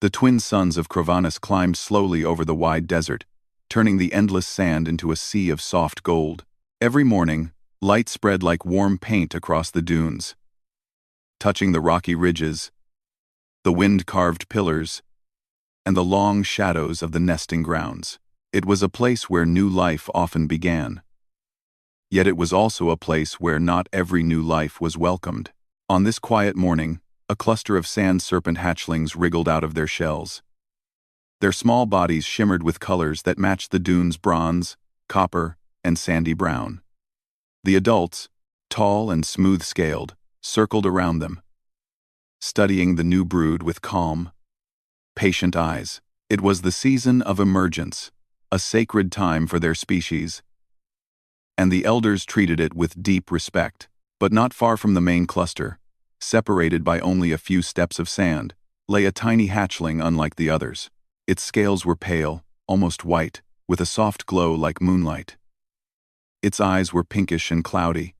The twin sons of Crovanus climbed slowly over the wide desert, turning the endless sand into a sea of soft gold. Every morning, light spread like warm paint across the dunes, touching the rocky ridges, the wind-carved pillars, and the long shadows of the nesting grounds. It was a place where new life often began. Yet it was also a place where not every new life was welcomed. On this quiet morning, a cluster of sand serpent hatchlings wriggled out of their shells. Their small bodies shimmered with colors that matched the dunes' bronze, copper, and sandy brown. The adults, tall and smooth-scaled, circled around them, studying the new brood with calm, patient eyes. It was the season of emergence, a sacred time for their species, and the elders treated it with deep respect. But not far from the main cluster, separated by only a few steps of sand, lay a tiny hatchling unlike the others. Its scales were pale, almost white, with a soft glow like moonlight. Its eyes were pinkish and cloudy,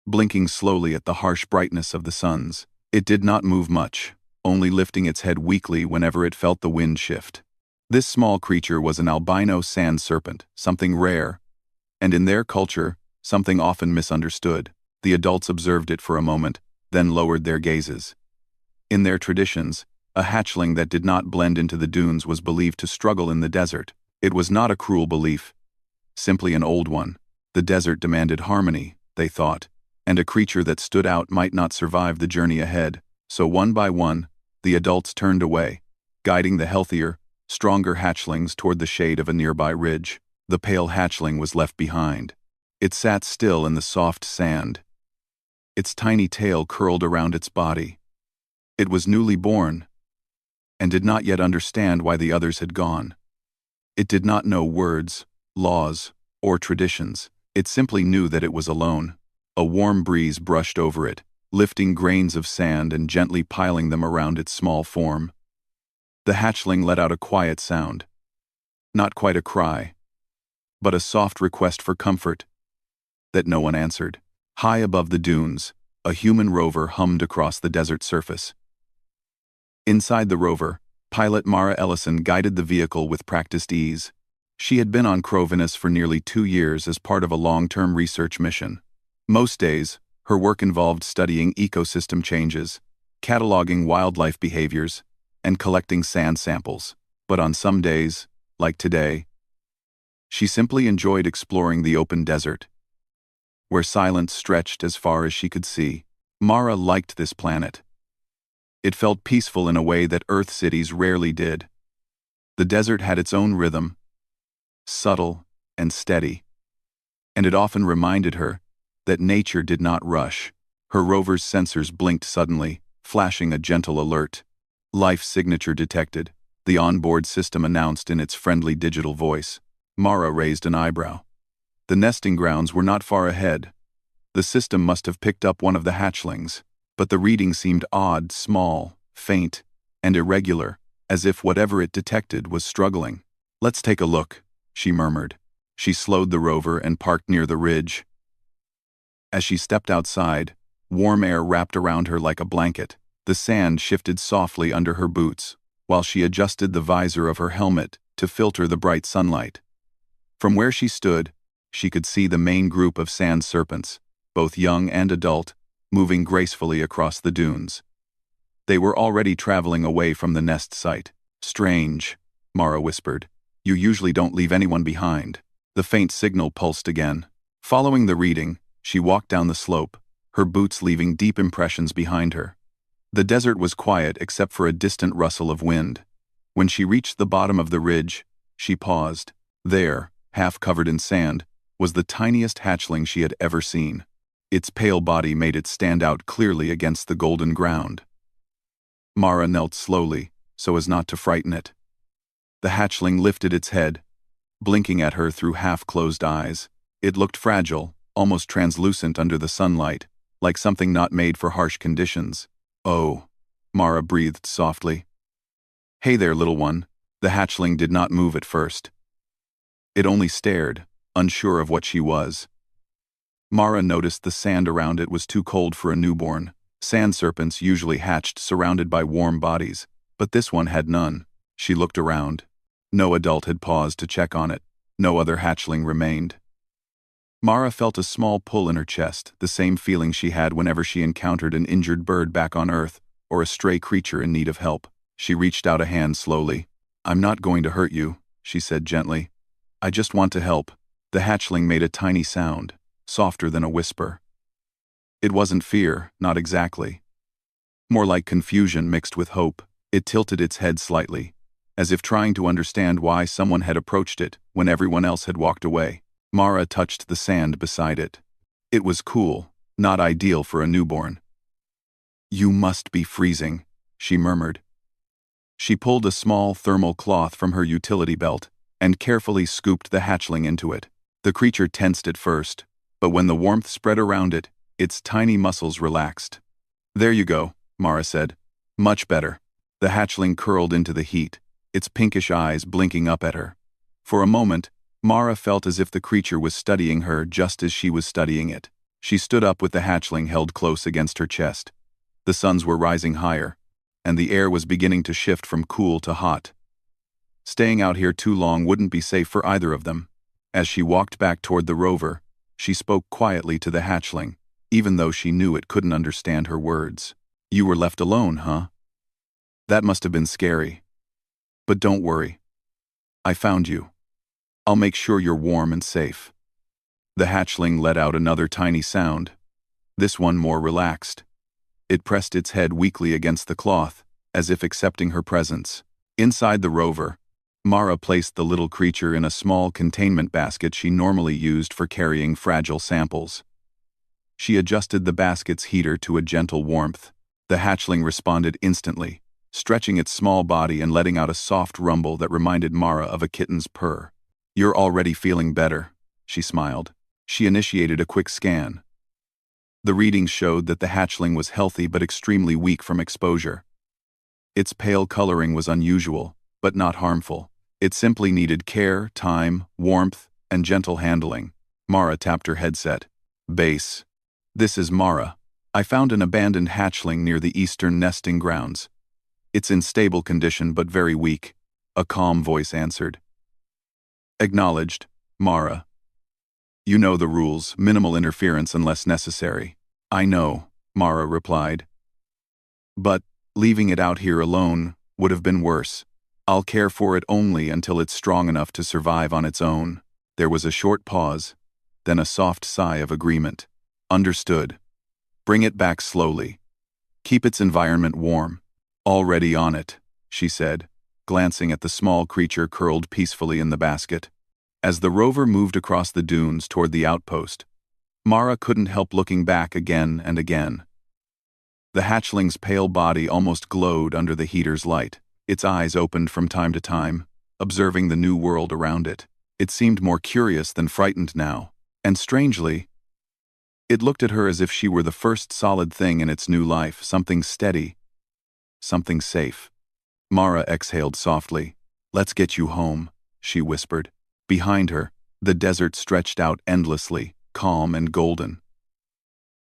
blinking slowly at the harsh brightness of the suns. It did not move much, only lifting its head weakly whenever it felt the wind shift. This small creature was an albino sand serpent, something rare, and in their culture, something often misunderstood. The adults observed it for a moment, then lowered their gazes. In their traditions, a hatchling that did not blend into the dunes was believed to struggle in the desert. It was not a cruel belief, simply an old one. The desert demanded harmony, they thought, and a creature that stood out might not survive the journey ahead. So one by one, the adults turned away, guiding the healthier, stronger hatchlings toward the shade of a nearby ridge. The pale hatchling was left behind. It sat still in the soft sand, its tiny tail curled around its body. It was newly born, and did not yet understand why the others had gone. It did not know words, laws, or traditions. It simply knew that it was alone. A warm breeze brushed over it, lifting grains of sand and gently piling them around its small form. The hatchling let out a quiet sound. Not quite a cry, but a soft request for comfort that no one answered. High above the dunes, a Humyn rover hummed across the desert surface. Inside the rover, pilot Mara Ellison guided the vehicle with practiced ease. She had been on Crovanus for nearly 2 years as part of a long-term research mission. Most days, her work involved studying ecosystem changes, cataloging wildlife behaviors, and collecting sand samples. But on some days, like today, she simply enjoyed exploring the open desert, where silence stretched as far as she could see. Mara liked this planet. It felt peaceful in a way that Earth cities rarely did. The desert had its own rhythm, subtle and steady, and it often reminded her that nature did not rush. Her rover's sensors blinked suddenly, flashing a gentle alert. Life signature detected, the onboard system announced in its friendly digital voice. Mara raised an eyebrow. The nesting grounds were not far ahead. The system must have picked up one of the hatchlings, but the reading seemed odd, small, faint, and irregular, as if whatever it detected was struggling. "Let's take a look," she murmured. She slowed the rover and parked near the ridge. As she stepped outside, warm air wrapped around her like a blanket. The sand shifted softly under her boots, while she adjusted the visor of her helmet to filter the bright sunlight. From where she stood, she could see the main group of sand serpents, both young and adult, moving gracefully across the dunes. They were already traveling away from the nest site. "Strange," Mara whispered. "You usually don't leave anyone behind." The faint signal pulsed again. Following the reading, she walked down the slope, her boots leaving deep impressions behind her. The desert was quiet except for a distant rustle of wind. When she reached the bottom of the ridge, she paused. There, half covered in sand, was the tiniest hatchling she had ever seen. Its pale body made it stand out clearly against the golden ground. Mara knelt slowly, so as not to frighten it. The hatchling lifted its head, blinking at her through half-closed eyes. It looked fragile, almost translucent under the sunlight, like something not made for harsh conditions. "Oh," Mara breathed softly. "Hey there, little one." The hatchling did not move at first. It only stared, unsure of what she was. Mara noticed the sand around it was too cold for a newborn. Sand serpents usually hatched surrounded by warm bodies, But this one had none. She looked around. No adult had paused to check on it. No other hatchling remained. Mara felt a small pull in her chest, the same feeling she had whenever she encountered an injured bird back on Earth, or a stray creature in need of help. She reached out a hand slowly. "I'm not going to hurt you," she said gently. "I just want to help." The hatchling made a tiny sound, softer than a whisper. It wasn't fear, not exactly. More like confusion mixed with hope. It tilted its head slightly, as if trying to understand why someone had approached it when everyone else had walked away. Mara touched the sand beside it. It was cool, not ideal for a newborn. "You must be freezing," she murmured. She pulled a small thermal cloth from her utility belt and carefully scooped the hatchling into it. The creature tensed at first, but when the warmth spread around it, its tiny muscles relaxed. "There you go," Mara said. "Much better." The hatchling curled into the heat, its pinkish eyes blinking up at her. For a moment, Mara felt as if the creature was studying her just as she was studying it. She stood up with the hatchling held close against her chest. The suns were rising higher, and the air was beginning to shift from cool to hot. Staying out here too long wouldn't be safe for either of them. As she walked back toward the rover, she spoke quietly to the hatchling, even though she knew it couldn't understand her words. "You were left alone, huh? That must have been scary. But don't worry. I found you. I'll make sure you're warm and safe." The hatchling let out another tiny sound, this one more relaxed. It pressed its head weakly against the cloth, as if accepting her presence. Inside the rover, Mara placed the little creature in a small containment basket she normally used for carrying fragile samples. She adjusted the basket's heater to a gentle warmth. The hatchling responded instantly, stretching its small body and letting out a soft rumble that reminded Mara of a kitten's purr. "You're already feeling better," she smiled. She initiated a quick scan. The readings showed that the hatchling was healthy but extremely weak from exposure. Its pale coloring was unusual, but not harmful. It simply needed care, time, warmth, and gentle handling. Mara tapped her headset. "Base. This is Mara. I found an abandoned hatchling near the eastern nesting grounds. It's in stable condition but very weak," a calm voice answered. "Acknowledged, Mara. You know the rules, minimal interference unless necessary." "I know," Mara replied. "But leaving it out here alone would have been worse. I'll care for it only until it's strong enough to survive on its own." There was a short pause, then a soft sigh of agreement. "Understood. Bring it back slowly. Keep its environment warm." "Already on it," she said, glancing at the small creature curled peacefully in the basket. As the rover moved across the dunes toward the outpost, Mara couldn't help looking back again and again. The hatchling's pale body almost glowed under the heater's light. Its eyes opened from time to time, observing the new world around it. It seemed more curious than frightened now, and strangely, it looked at her as if she were the first solid thing in its new life, something steady, something safe. Mara exhaled softly. "Let's get you home," she whispered. Behind her, the desert stretched out endlessly, calm and golden.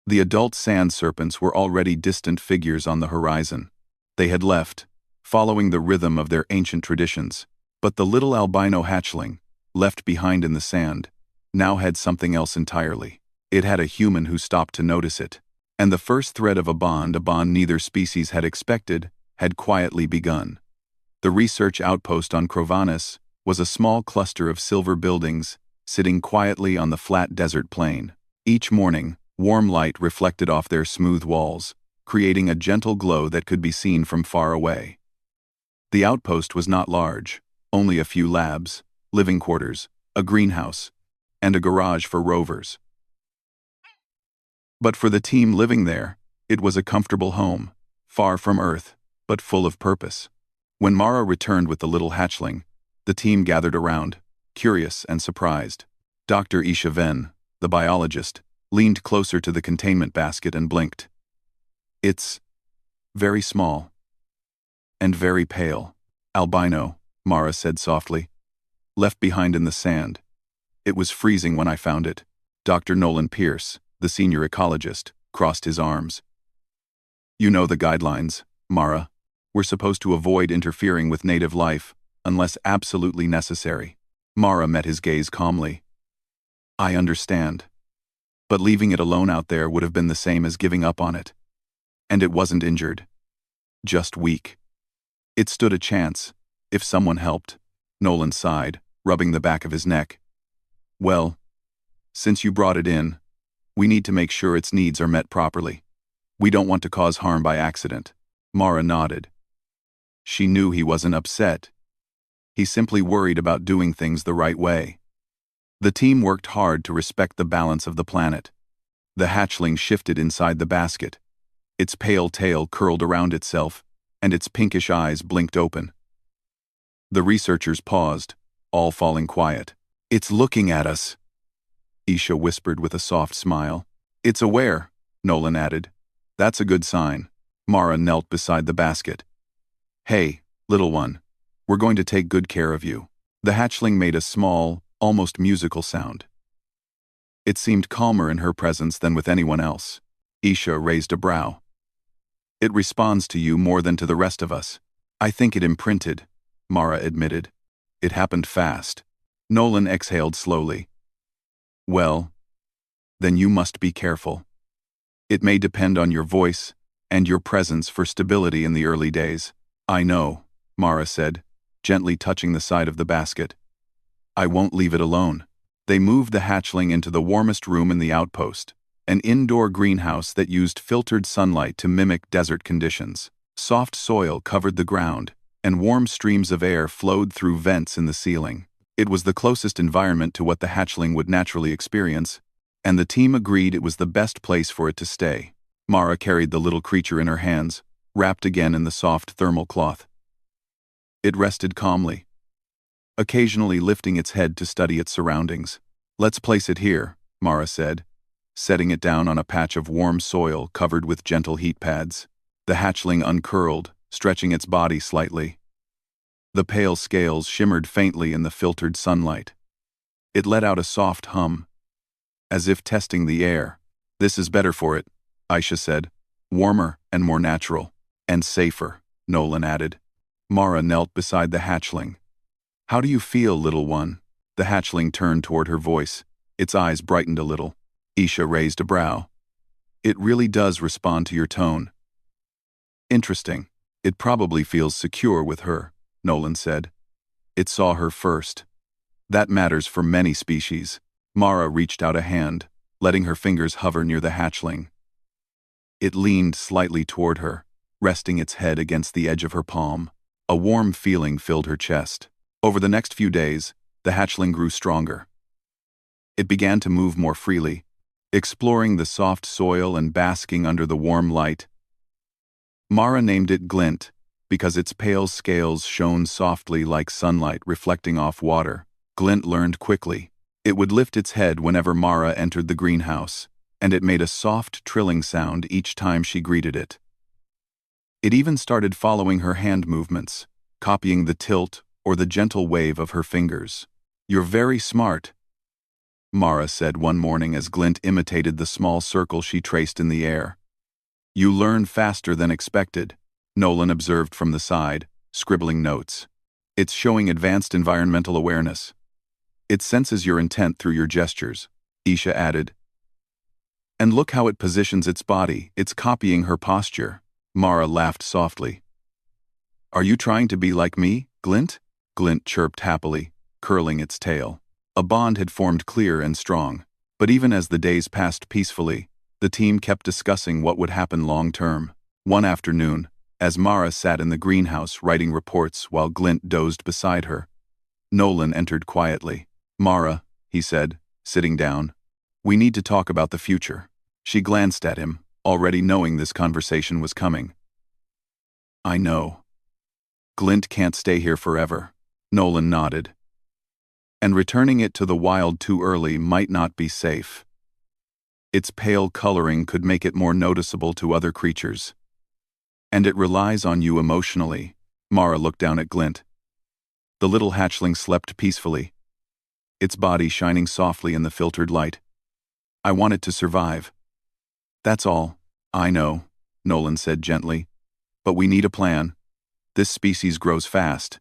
The adult sand serpents were already distant figures on the horizon. They had left, following the rhythm of their ancient traditions, but the little albino hatchling, left behind in the sand, now had something else entirely. It had a human who stopped to notice it, and the first thread of a bond neither species had expected, had quietly begun. The research outpost on Crovanus was a small cluster of silver buildings sitting quietly on the flat desert plain. Each morning, warm light reflected off their smooth walls, creating a gentle glow that could be seen from far away. The outpost was not large, only a few labs, living quarters, a greenhouse, and a garage for rovers. But for the team living there, it was a comfortable home, far from Earth, but full of purpose. When Mara returned with the little hatchling, the team gathered around, curious and surprised. Dr. Ishaven, the biologist, leaned closer to the containment basket and blinked. "It's very small and very pale. Albino," Mara said softly. "Left behind in the sand. It was freezing when I found it." Dr. Nolan Pierce, the senior ecologist, crossed his arms. "You know the guidelines, Mara. We're supposed to avoid interfering with native life, unless absolutely necessary. Mara met his gaze calmly. I understand. But leaving it alone out there would have been the same as giving up on it. And it wasn't injured. Just weak. It stood a chance, if someone helped. Nolan sighed, rubbing the back of his neck. Well, since you brought it in, we need to make sure its needs are met properly. We don't want to cause harm by accident. Mara nodded. She knew he wasn't upset. He simply worried about doing things the right way. The team worked hard to respect the balance of the planet. The hatchling shifted inside the basket. Its pale tail curled around itself, and its pinkish eyes blinked open. The researchers paused, all falling quiet. It's looking at us, Isha whispered with a soft smile. It's aware, Nolan added. That's a good sign. Mara knelt beside the basket. Hey, little one, we're going to take good care of you. The hatchling made a small, almost musical sound. It seemed calmer in her presence than with anyone else. Isha raised a brow. It responds to you more than to the rest of us. I think it imprinted, Mara admitted. It happened fast. Nolan exhaled slowly. Well, then you must be careful. It may depend on your voice and your presence for stability in the early days. I know, Mara said, gently touching the side of the basket. I won't leave it alone. They moved the hatchling into the warmest room in the outpost, an indoor greenhouse that used filtered sunlight to mimic desert conditions. Soft soil covered the ground, and warm streams of air flowed through vents in the ceiling. It was the closest environment to what the hatchling would naturally experience, and the team agreed it was the best place for it to stay. Mara carried the little creature in her hands, wrapped again in the soft thermal cloth. It rested calmly, occasionally lifting its head to study its surroundings. Let's place it here, Mara said, setting it down on a patch of warm soil covered with gentle heat pads. The hatchling uncurled, stretching its body slightly. The pale scales shimmered faintly in the filtered sunlight. It let out a soft hum, as if testing the air. This is better for it, Isha said. Warmer and more natural. And safer, Nolan added. Mara knelt beside the hatchling. How do you feel, little one? The hatchling turned toward her voice. Its eyes brightened a little. Isha raised a brow. It really does respond to your tone. Interesting. It probably feels secure with her, Nolan said. It saw her first. That matters for many species. Mara reached out a hand, letting her fingers hover near the hatchling. It leaned slightly toward her, resting its head against the edge of her palm. A warm feeling filled her chest. Over the next few days, the hatchling grew stronger. It began to move more freely, exploring the soft soil and basking under the warm light. Mara named it Glint, because its pale scales shone softly like sunlight reflecting off water. Glint learned quickly. It would lift its head whenever Mara entered the greenhouse, and it made a soft trilling sound each time she greeted it. It even started following her hand movements, copying the tilt or the gentle wave of her fingers. You're very smart, Mara said one morning as Glint imitated the small circle she traced in the air. You learn faster than expected, Nolan observed from the side, scribbling notes. It's showing advanced environmental awareness. It senses your intent through your gestures, Isha added. And look how it positions its body. It's copying her posture. Mara laughed softly. Are you trying to be like me, Glint? Glint chirped happily, curling its tail. A bond had formed clear and strong, but even as the days passed peacefully, the team kept discussing what would happen long-term. One afternoon, as Mara sat in the greenhouse writing reports while Glint dozed beside her, Nolan entered quietly. Mara, he said, sitting down, we need to talk about the future. She glanced at him, already knowing this conversation was coming. I know. Glint can't stay here forever. Nolan nodded. And returning it to the wild too early might not be safe. Its pale coloring could make it more noticeable to other creatures. And it relies on you emotionally. Mara looked down at Glint. The little hatchling slept peacefully, its body shining softly in the filtered light. I want it to survive. That's all. I know, Nolan said gently. But we need a plan. This species grows fast.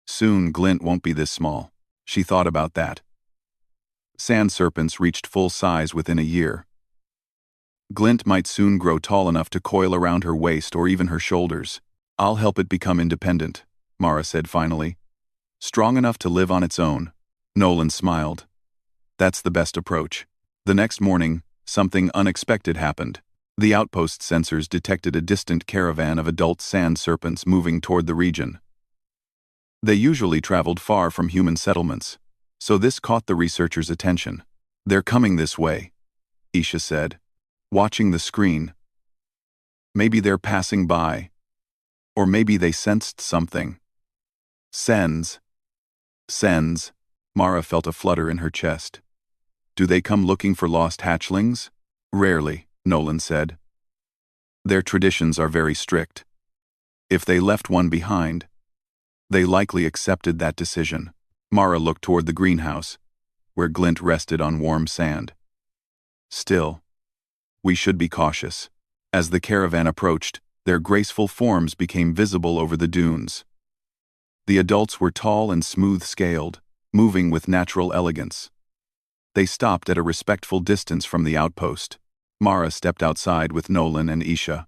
Soon Glint won't be this small. She thought about that. Sand serpents reached full size within a year. Glint might soon grow tall enough to coil around her waist or even her shoulders. I'll help it become independent, Mara said finally. Strong enough to live on its own. Nolan smiled. That's the best approach. The next morning, something unexpected happened. The outpost sensors detected a distant caravan of adult sand serpents moving toward the region. They usually traveled far from human settlements, so this caught the researchers' attention. They're coming this way, Isha said, watching the screen. Maybe they're passing by. Or maybe they sensed something. Sens. Mara felt a flutter in her chest. Do they come looking for lost hatchlings? Rarely, Nolan said. Their traditions are very strict. If they left one behind, they likely accepted that decision. Mara looked toward the greenhouse, where Glint rested on warm sand. Still, we should be cautious. As the caravan approached, their graceful forms became visible over the dunes. The adults were tall and smooth-scaled, moving with natural elegance. They stopped at a respectful distance from the outpost. Mara stepped outside with Nolan and Isha.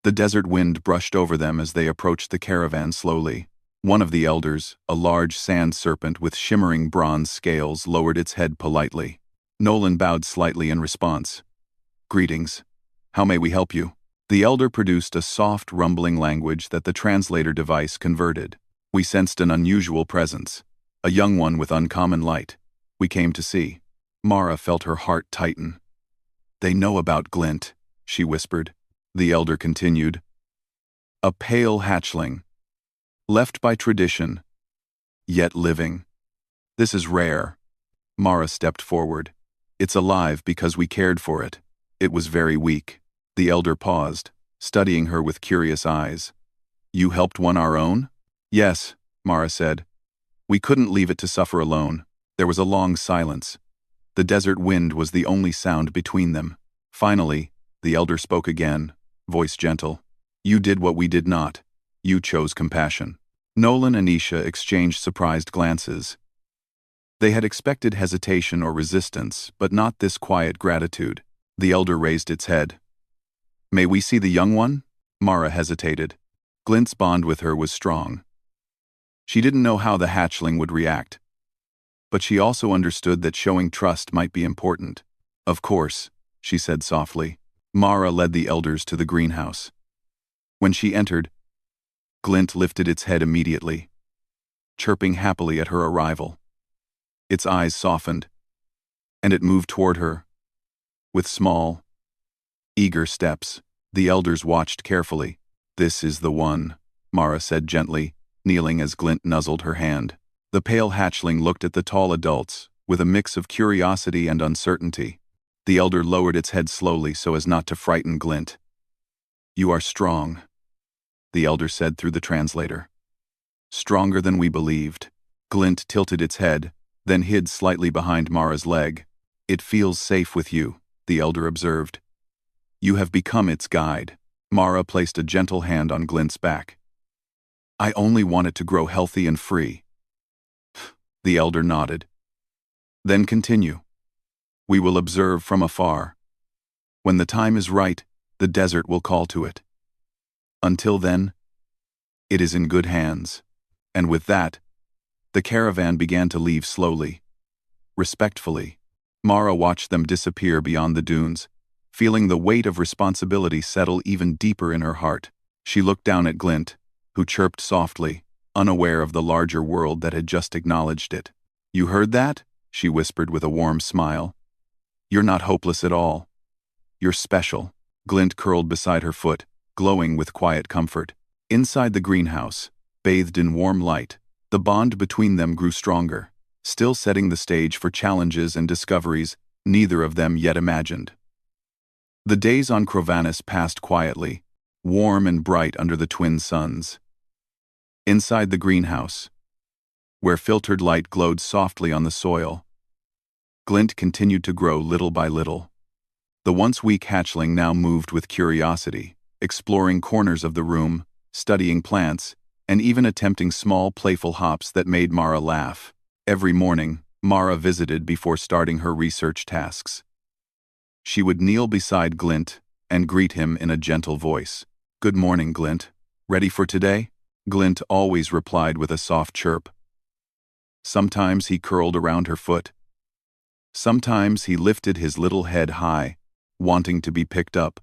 The desert wind brushed over them as they approached the caravan slowly. One of the elders, a large sand serpent with shimmering bronze scales, lowered its head politely. Nolan bowed slightly in response. Greetings. How may we help you? The elder produced a soft, rumbling language that the translator device converted. We sensed an unusual presence, a young one with uncommon light. We came to see. Mara felt her heart tighten. They know about Glint, she whispered. The elder continued. A pale hatchling. Left by tradition, yet living. This is rare. Mara stepped forward. It's alive because we cared for it. It was very weak. The elder paused, studying her with curious eyes. You helped one our own? Yes, Mara said. We couldn't leave it to suffer alone. There was a long silence. The desert wind was the only sound between them. Finally, the elder spoke again, voice gentle. You did what we did not. You chose compassion. Nolan and Isha exchanged surprised glances. They had expected hesitation or resistance, but not this quiet gratitude. The elder raised its head. May we see the young one? Mara hesitated. Glint's bond with her was strong. She didn't know how the hatchling would react, but she also understood that showing trust might be important. Of course, she said softly. Mara led the elders to the greenhouse. When she entered, Glint lifted its head immediately, chirping happily at her arrival. Its eyes softened, and it moved toward her. With small, eager steps, the elders watched carefully. This is the one, Mara said gently, kneeling as Glint nuzzled her hand. The pale hatchling looked at the tall adults, with a mix of curiosity and uncertainty. The elder lowered its head slowly so as not to frighten Glint. You are strong, the elder said through the translator. Stronger than we believed. Glint tilted its head, then hid slightly behind Mara's leg. It feels safe with you, the elder observed. You have become its guide. Mara placed a gentle hand on Glint's back. I only want it to grow healthy and free. The elder nodded. Then continue. We will observe from afar. When the time is right, the desert will call to it. Until then, it is in good hands. And with that, the caravan began to leave slowly. Respectfully, Mara watched them disappear beyond the dunes, feeling the weight of responsibility settle even deeper in her heart. She looked down at Glint, who chirped softly, unaware of the larger world that had just acknowledged it. You heard that? She whispered with a warm smile. You're not hopeless at all. You're special. Glint curled beside her foot, glowing with quiet comfort. Inside the greenhouse, bathed in warm light, the bond between them grew stronger, still setting the stage for challenges and discoveries neither of them yet imagined. The days on Crovanus passed quietly, warm and bright under the twin suns. Inside the greenhouse, where filtered light glowed softly on the soil, Glint continued to grow little by little. The once weak hatchling now moved with curiosity, exploring corners of the room, studying plants, and even attempting small playful hops that made Mara laugh. Every morning, Mara visited before starting her research tasks. She would kneel beside Glint and greet him in a gentle voice. "Good morning, Glint. Ready for today?" Glint always replied with a soft chirp. Sometimes he curled around her foot. Sometimes he lifted his little head high, wanting to be picked up.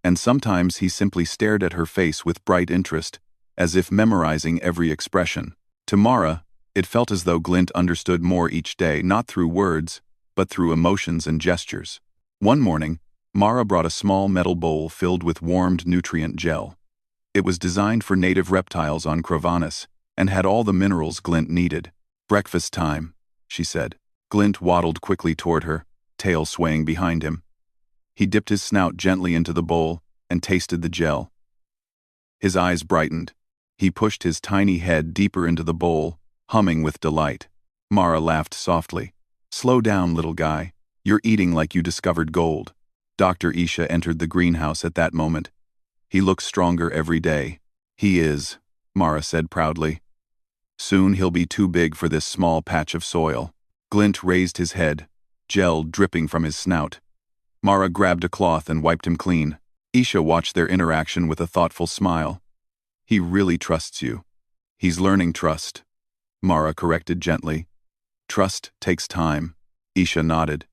And sometimes he simply stared at her face with bright interest, as if memorizing every expression. To Mara, it felt as though Glint understood more each day, not through words, but through emotions and gestures. One morning, Mara brought a small metal bowl filled with warmed nutrient gel. It was designed for native reptiles on Crovanus and had all the minerals Glint needed. "Breakfast time," she said. Glint waddled quickly toward her, tail swaying behind him. He dipped his snout gently into the bowl and tasted the gel. His eyes brightened. He pushed his tiny head deeper into the bowl, humming with delight. Mara laughed softly. "Slow down, little guy. You're eating like you discovered gold." Dr. Isha entered the greenhouse at that moment. "He looks stronger every day." "He is," Mara said proudly. "Soon he'll be too big for this small patch of soil." Glint raised his head, gel dripping from his snout. Mara grabbed a cloth and wiped him clean. Isha watched their interaction with a thoughtful smile. "He really trusts you." "He's learning trust," Mara corrected gently. "Trust takes time." Isha nodded.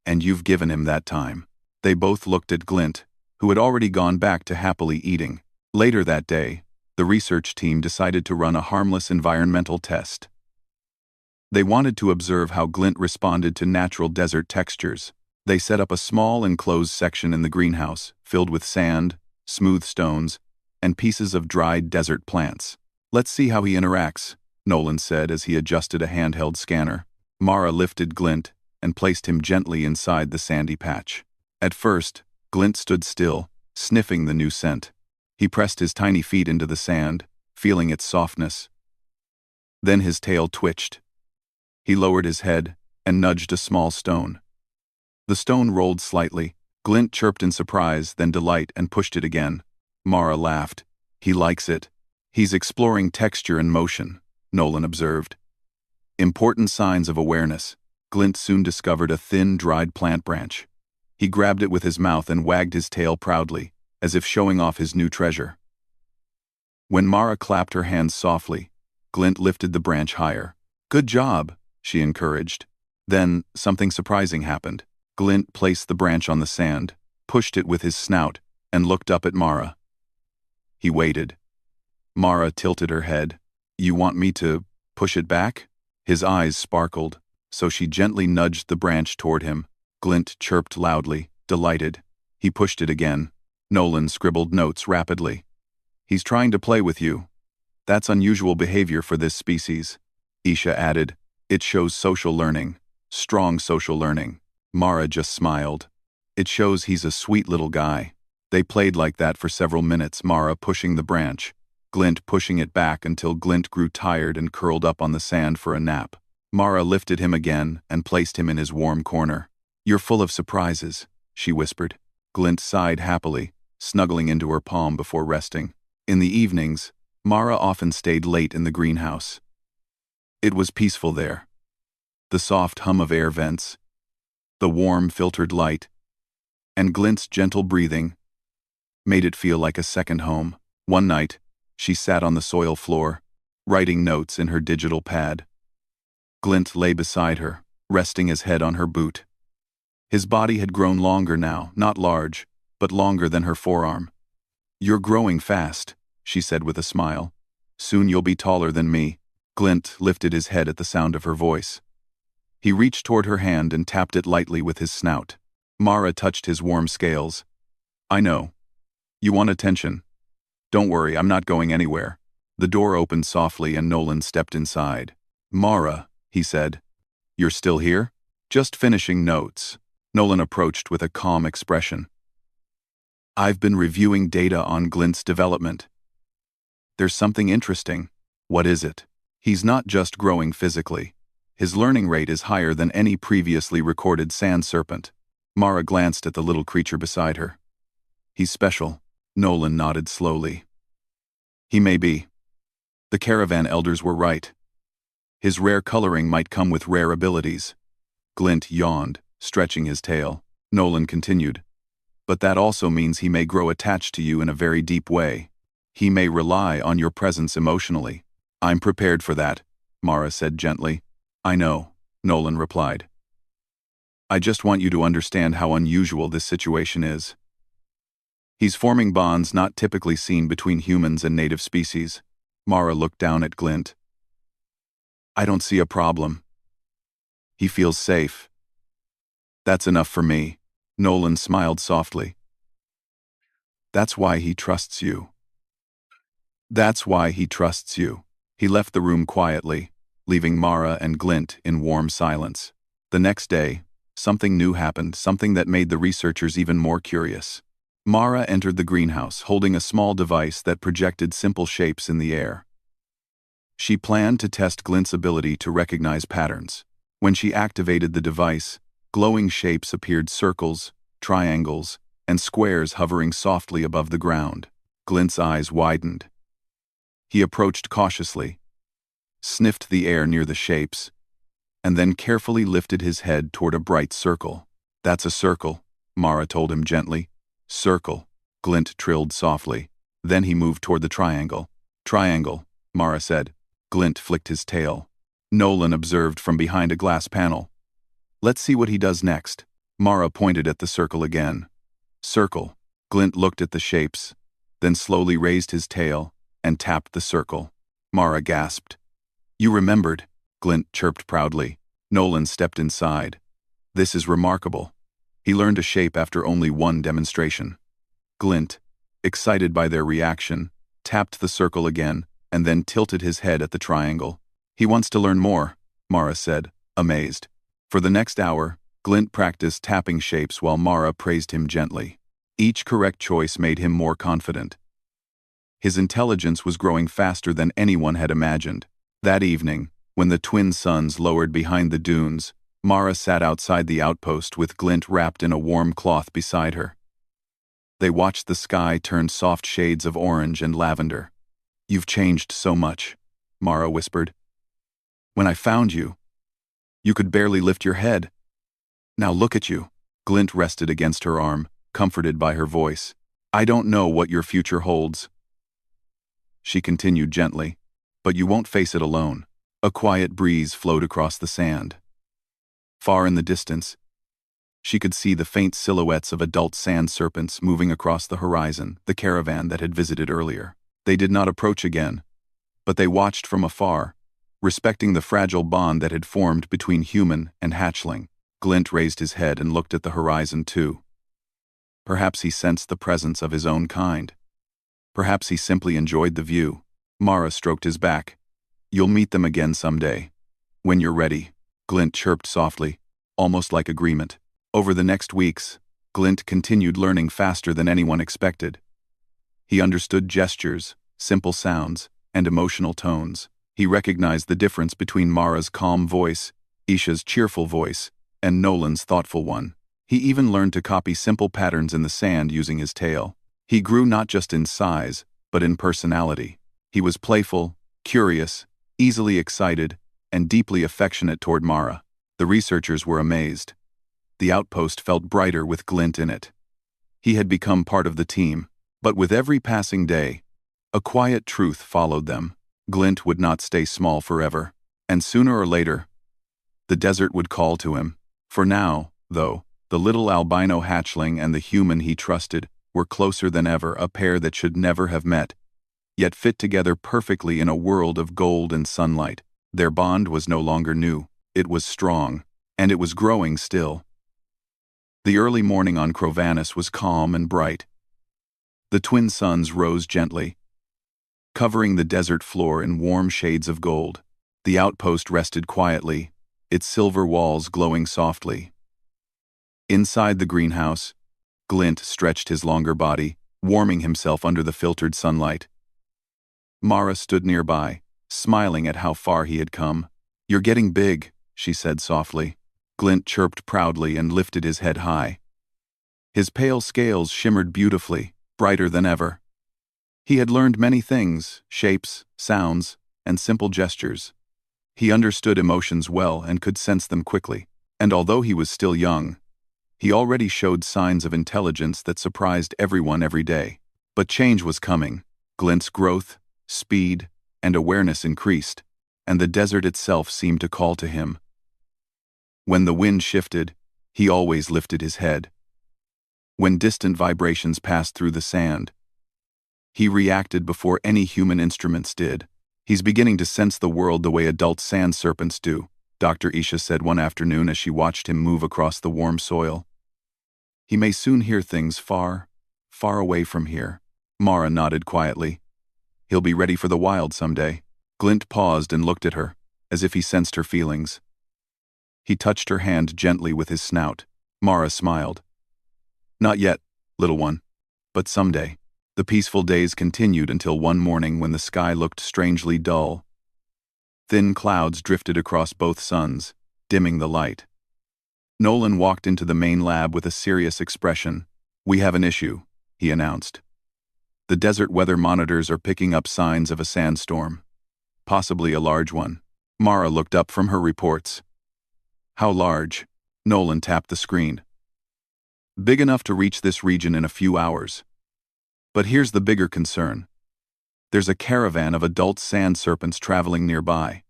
"And you've given him that time." They both looked at Glint, who had already gone back to happily eating. Later that day, the research team decided to run a harmless environmental test. They wanted to observe how Glint responded to natural desert textures. They set up a small enclosed section in the greenhouse, filled with sand, smooth stones, and pieces of dried desert plants. "Let's see how he interacts," Nolan said as he adjusted a handheld scanner. Mara lifted Glint and placed him gently inside the sandy patch. At first, Glint stood still, sniffing the new scent. He pressed his tiny feet into the sand, feeling its softness. Then his tail twitched. He lowered his head and nudged a small stone. The stone rolled slightly. Glint chirped in surprise, then delight, and pushed it again. Mara laughed. "He likes it. He's exploring texture and motion," Nolan observed. Important signs of awareness. Glint soon discovered a thin, dried plant branch. He grabbed it with his mouth and wagged his tail proudly, as if showing off his new treasure. When Mara clapped her hands softly, Glint lifted the branch higher. "Good job," she encouraged. Then, something surprising happened. Glint placed the branch on the sand, pushed it with his snout, and looked up at Mara. He waited. Mara tilted her head. "You want me to push it back?" His eyes sparkled, so she gently nudged the branch toward him. Glint chirped loudly, delighted. He pushed it again. Nolan scribbled notes rapidly. "He's trying to play with you. That's unusual behavior for this species." Isha added, "It shows social learning. Strong social learning." Mara just smiled. "It shows he's a sweet little guy." They played like that for several minutes, Mara pushing the branch, Glint pushing it back until Glint grew tired and curled up on the sand for a nap. Mara lifted him again and placed him in his warm corner. "You're full of surprises," she whispered. Glint sighed happily, snuggling into her palm before resting. In the evenings, Mara often stayed late in the greenhouse. It was peaceful there. The soft hum of air vents, the warm filtered light, and Glint's gentle breathing made it feel like a second home. One night, she sat on the soil floor, writing notes in her digital pad. Glint lay beside her, resting his head on her boot. His body had grown longer now, not large, but longer than her forearm. "You're growing fast," she said with a smile. "Soon you'll be taller than me." Glint lifted his head at the sound of her voice. He reached toward her hand and tapped it lightly with his snout. Mara touched his warm scales. "I know. You want attention. Don't worry, I'm not going anywhere." The door opened softly and Nolan stepped inside. "Mara," he said. "You're still here?" "Just finishing notes." Nolan approached with a calm expression. "I've been reviewing data on Glint's development. There's something interesting." "What is it?" "He's not just growing physically. His learning rate is higher than any previously recorded sand serpent." Mara glanced at the little creature beside her. "He's special." Nolan nodded slowly. He may be. The caravan elders were right. His rare coloring might come with rare abilities. Glint yawned, stretching his tail. Nolan continued. But that also means he may grow attached to you in a very deep way. He may rely on your presence emotionally. I'm prepared for that, Mara said gently. I know, Nolan replied. I just want you to understand how unusual this situation is. He's forming bonds not typically seen between humans and native species. Mara looked down at Glint. I don't see a problem. He feels safe. That's enough for me. Nolan smiled softly. That's why he trusts you. That's why he trusts you. He left the room quietly, leaving Mara and Glint in warm silence. The next day, something new happened, something that made the researchers even more curious. Mara entered the greenhouse holding a small device that projected simple shapes in the air. She planned to test Glint's ability to recognize patterns. When she activated the device, glowing shapes appeared: circles, triangles, and squares hovering softly above the ground. Glint's eyes widened. He approached cautiously, sniffed the air near the shapes, and then carefully lifted his head toward a bright circle. That's a circle, Mara told him gently. Circle, Glint trilled softly. Then he moved toward the triangle. Triangle, Mara said. Glint flicked his tail. Nolan observed from behind a glass panel. Let's see what he does next. Mara pointed at the circle again. Circle. Glint looked at the shapes, then slowly raised his tail and tapped the circle. Mara gasped. You remembered, Glint chirped proudly. Nolan stepped inside. This is remarkable. He learned a shape after only one demonstration. Glint, excited by their reaction, tapped the circle again and then tilted his head at the triangle. He wants to learn more, Mara said, amazed. For the next hour, Glint practiced tapping shapes while Mara praised him gently. Each correct choice made him more confident. His intelligence was growing faster than anyone had imagined. That evening, when the twin suns lowered behind the dunes, Mara sat outside the outpost with Glint wrapped in a warm cloth beside her. They watched the sky turn soft shades of orange and lavender. You've changed so much, Mara whispered. When I found you, you could barely lift your head. Now look at you. Glint rested against her arm, comforted by her voice. I don't know what your future holds. She continued gently, but you won't face it alone. A quiet breeze flowed across the sand. Far in the distance, she could see the faint silhouettes of adult sand serpents moving across the horizon, the caravan that had visited earlier. They did not approach again, but they watched from afar, respecting the fragile bond that had formed between Humyn and Hatchling. Glint raised his head and looked at the horizon too. Perhaps he sensed the presence of his own kind. Perhaps he simply enjoyed the view. Mara stroked his back. You'll meet them again someday. When you're ready, Glint chirped softly, almost like agreement. Over the next weeks, Glint continued learning faster than anyone expected. He understood gestures, simple sounds, and emotional tones. He recognized the difference between Mara's calm voice, Isha's cheerful voice, and Nolan's thoughtful one. He even learned to copy simple patterns in the sand using his tail. He grew not just in size, but in personality. He was playful, curious, easily excited, and deeply affectionate toward Mara. The researchers were amazed. The outpost felt brighter with Glint in it. He had become part of the team, but with every passing day, a quiet truth followed them. Glint would not stay small forever, and sooner or later, the desert would call to him. For now, though, the little albino hatchling and the human he trusted were closer than ever, a pair that should never have met, yet fit together perfectly in a world of gold and sunlight. Their bond was no longer new, it was strong, and it was growing still. The early morning on Crovanus was calm and bright. The twin suns rose gently, covering the desert floor in warm shades of gold. The outpost rested quietly, its silver walls glowing softly. Inside the greenhouse, Glint stretched his longer body, warming himself under the filtered sunlight. Mara stood nearby, smiling at how far he had come. You're getting big, she said softly. Glint chirped proudly and lifted his head high. His pale scales shimmered beautifully, brighter than ever. He had learned many things, shapes, sounds, and simple gestures. He understood emotions well and could sense them quickly. And although he was still young, he already showed signs of intelligence that surprised everyone every day. But change was coming. Glint's growth, speed, and awareness increased, and the desert itself seemed to call to him. When the wind shifted, he always lifted his head. When distant vibrations passed through the sand, he reacted before any human instruments did. He's beginning to sense the world the way adult sand serpents do, Dr. Isha said one afternoon as she watched him move across the warm soil. He may soon hear things far, far away from here. Mara nodded quietly. He'll be ready for the wild someday. Glint paused and looked at her, as if he sensed her feelings. He touched her hand gently with his snout. Mara smiled. Not yet, little one, but someday. The peaceful days continued until one morning when the sky looked strangely dull. Thin clouds drifted across both suns, dimming the light. Nolan walked into the main lab with a serious expression. We have an issue, he announced. The desert weather monitors are picking up signs of a sandstorm. Possibly a large one. Mara looked up from her reports. How large? Nolan tapped the screen. Big enough to reach this region in a few hours. But here's the bigger concern. There's a caravan of adult sand serpents traveling nearby.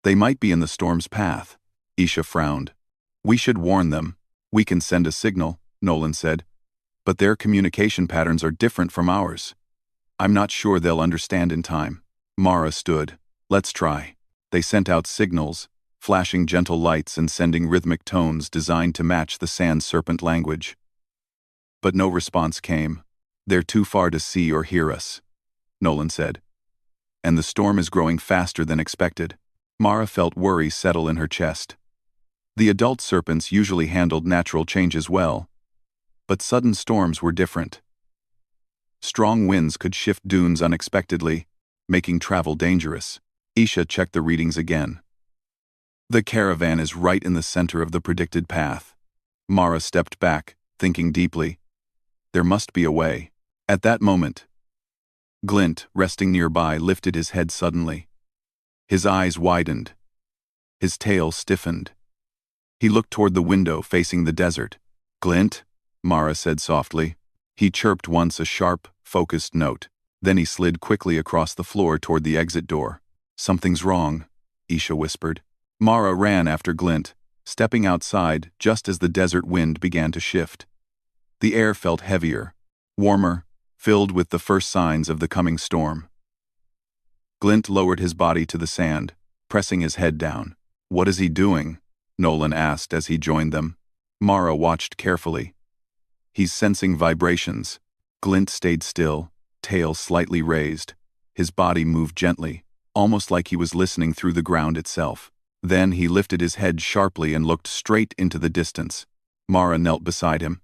They might be in the storm's path. Isha frowned. We should warn them. We can send a signal, Nolan said. But their communication patterns are different from ours. I'm not sure they'll understand in time. Mara stood. Let's try. They sent out signals, flashing gentle lights and sending rhythmic tones designed to match the sand serpent language. But no response came. They're too far to see or hear us, Nolan said. And the storm is growing faster than expected. Mara felt worry settle in her chest. The adult serpents usually handled natural changes well, but sudden storms were different. Strong winds could shift dunes unexpectedly, making travel dangerous. Isha checked the readings again. The caravan is right in the center of the predicted path. Mara stepped back, thinking deeply. There must be a way. At that moment, Glint, resting nearby, lifted his head suddenly. His eyes widened. His tail stiffened. He looked toward the window facing the desert. Glint, Mara said softly. He chirped once, a sharp, focused note. Then he slid quickly across the floor toward the exit door. Something's wrong, Isha whispered. Mara ran after Glint, stepping outside just as the desert wind began to shift. The air felt heavier, warmer, filled with the first signs of the coming storm. Glint lowered his body to the sand, pressing his head down. What is he doing? Nolan asked as he joined them. Mara watched carefully. He's sensing vibrations. Glint stayed still, tail slightly raised. His body moved gently, almost like he was listening through the ground itself. Then he lifted his head sharply and looked straight into the distance. Mara knelt beside him.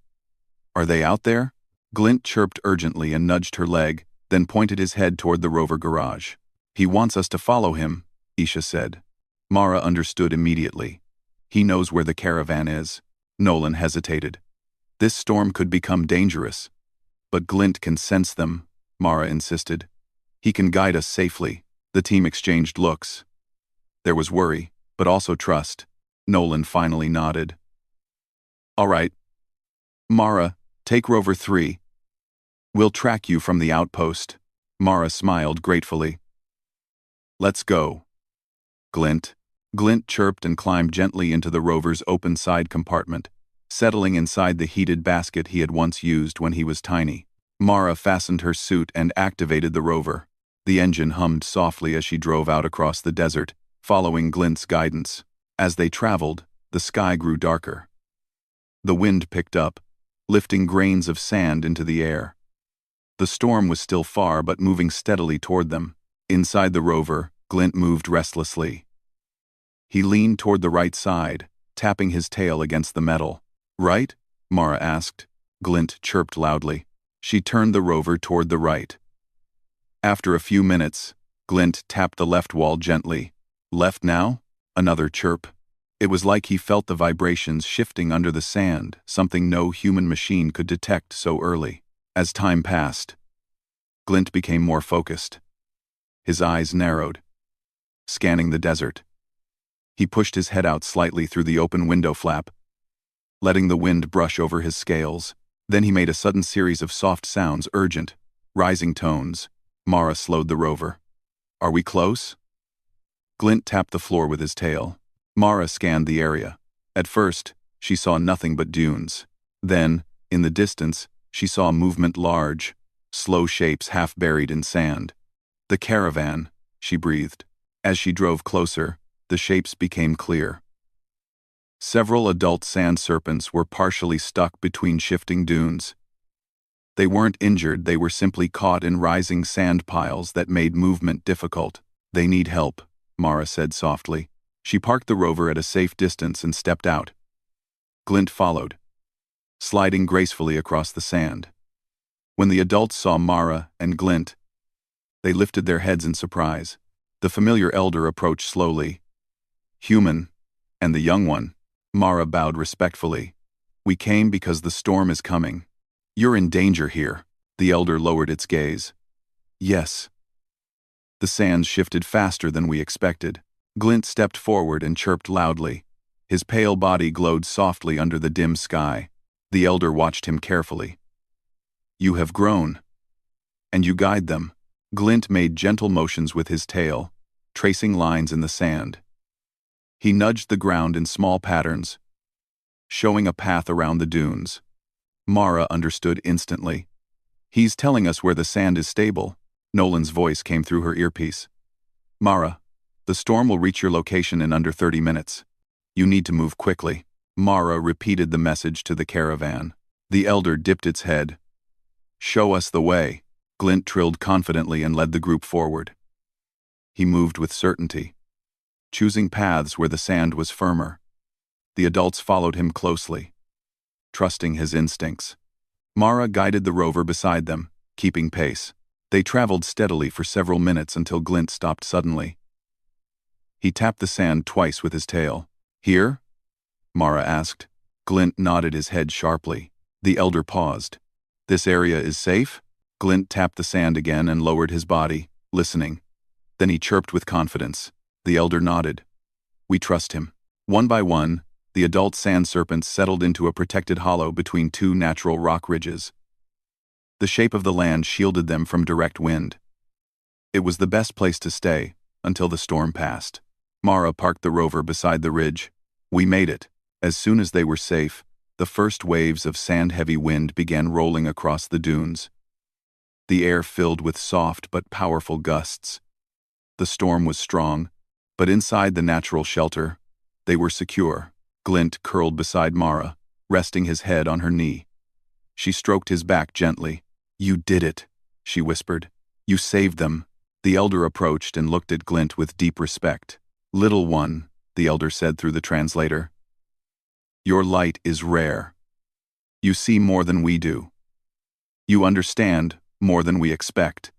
Are they out there? Glint chirped urgently and nudged her leg, then pointed his head toward the rover garage. He wants us to follow him, Isha said. Mara understood immediately. He knows where the caravan is. Nolan hesitated. This storm could become dangerous. But Glint can sense them, Mara insisted. He can guide us safely. The team exchanged looks. There was worry, but also trust. Nolan finally nodded. All right. Mara, take Rover 3. We'll track you from the outpost. Mara smiled gratefully. Let's go. Glint. Glint chirped and climbed gently into the rover's open side compartment, settling inside the heated basket he had once used when he was tiny. Mara fastened her suit and activated the rover. The engine hummed softly as she drove out across the desert, following Glint's guidance. As they traveled, the sky grew darker. The wind picked up, lifting grains of sand into the air. The storm was still far but moving steadily toward them. Inside the rover, Glint moved restlessly. He leaned toward the right side, tapping his tail against the metal. Right? Mara asked. Glint chirped loudly. She turned the rover toward the right. After a few minutes, Glint tapped the left wall gently. Left now? Another chirp. It was like he felt the vibrations shifting under the sand, something no human machine could detect so early. As time passed, Glint became more focused. His eyes narrowed, scanning the desert. He pushed his head out slightly through the open window flap, letting the wind brush over his scales. Then he made a sudden series of soft sounds, urgent, rising tones. Mara slowed the rover. "Are we close?" Glint tapped the floor with his tail. Mara scanned the area. At first, she saw nothing but dunes. Then, in the distance, she saw movement, large, slow shapes half buried in sand. "The caravan," she breathed. As she drove closer, the shapes became clear. Several adult sand serpents were partially stuck between shifting dunes. They weren't injured, they were simply caught in rising sand piles that made movement difficult. "They need help," Mara said softly. She parked the rover at a safe distance and stepped out. Glint followed, sliding gracefully across the sand. When the adults saw Mara and Glint, they lifted their heads in surprise. The familiar elder approached slowly. "Humyn, and the young one." Mara bowed respectfully. "We came because the storm is coming. You're in danger here." The elder lowered its gaze. "Yes." The sands shifted faster than we expected. Glint stepped forward and chirped loudly. His pale body glowed softly under the dim sky. The elder watched him carefully. "You have grown. And you guide them." Glint made gentle motions with his tail, tracing lines in the sand. He nudged the ground in small patterns, showing a path around the dunes. Mara understood instantly. "He's telling us where the sand is stable." Nolan's voice came through her earpiece. "Mara, the storm will reach your location in under 30 minutes. You need to move quickly." Mara repeated the message to the caravan. The elder dipped its head. "Show us the way." Glint trilled confidently and led the group forward. He moved with certainty, choosing paths where the sand was firmer. The adults followed him closely, trusting his instincts. Mara guided the rover beside them, keeping pace. They traveled steadily for several minutes until Glint stopped suddenly. He tapped the sand twice with his tail. "Here?" Mara asked. Glint nodded his head sharply. The elder paused. "This area is safe?" Glint tapped the sand again and lowered his body, listening. Then he chirped with confidence. The elder nodded. "We trust him." One by one, the adult sand serpents settled into a protected hollow between two natural rock ridges. The shape of the land shielded them from direct wind. It was the best place to stay, until the storm passed. Mara parked the rover beside the ridge. "We made it." As soon as they were safe, the first waves of sand-heavy wind began rolling across the dunes. The air filled with soft but powerful gusts. The storm was strong, but inside the natural shelter, they were secure. Glint curled beside Mara, resting his head on her knee. She stroked his back gently. "You did it," she whispered. "You saved them." The elder approached and looked at Glint with deep respect. "Little one," the elder said through the translator, "your light is rare. You see more than we do. You understand more than we expect.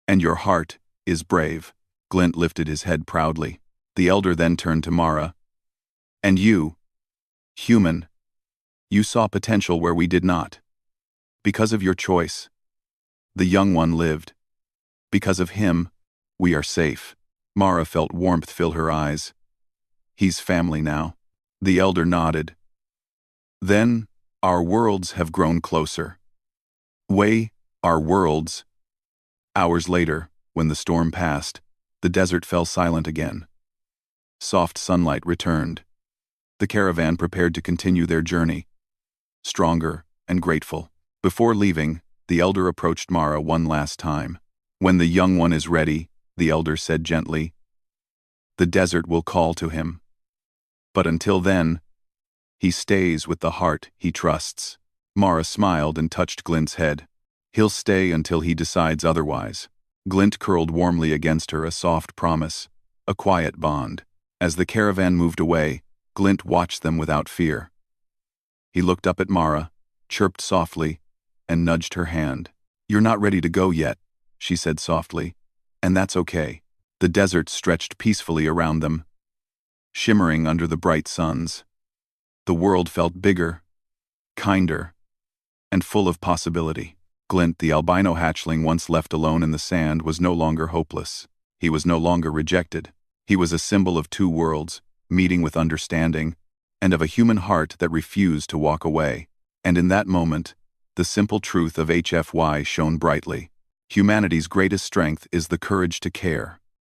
And your heart is brave." Glint lifted his head proudly. The elder then turned to Mara. "And you, Humyn, you saw potential where we did not. Because of your choice, the young one lived. Because of him, we are safe." Mara felt warmth fill her eyes. "He's family now." The elder nodded. "Then, our worlds have grown closer." Our worlds. Hours later, when the storm passed, the desert fell silent again. Soft sunlight returned. The caravan prepared to continue their journey, stronger and grateful. Before leaving, the elder approached Mara one last time. "When the young one is ready," the elder said gently, "the desert will call to him. But until then, he stays with the heart he trusts." Mara smiled and touched Glint's head. "He'll stay until he decides otherwise." Glint curled warmly against her, a soft promise, a quiet bond. As the caravan moved away, Glint watched them without fear. He looked up at Mara, chirped softly, and nudged her hand. "You're not ready to go yet," she said softly, "and that's okay." The desert stretched peacefully around them, shimmering under the bright suns. The world felt bigger, kinder, and full of possibility. Glint, the albino hatchling once left alone in the sand, was no longer hopeless. He was no longer rejected. He was a symbol of two worlds, meeting with understanding, and of a human heart that refused to walk away. And in that moment, the simple truth of HFY shone brightly. Humanity's greatest strength is the courage to care.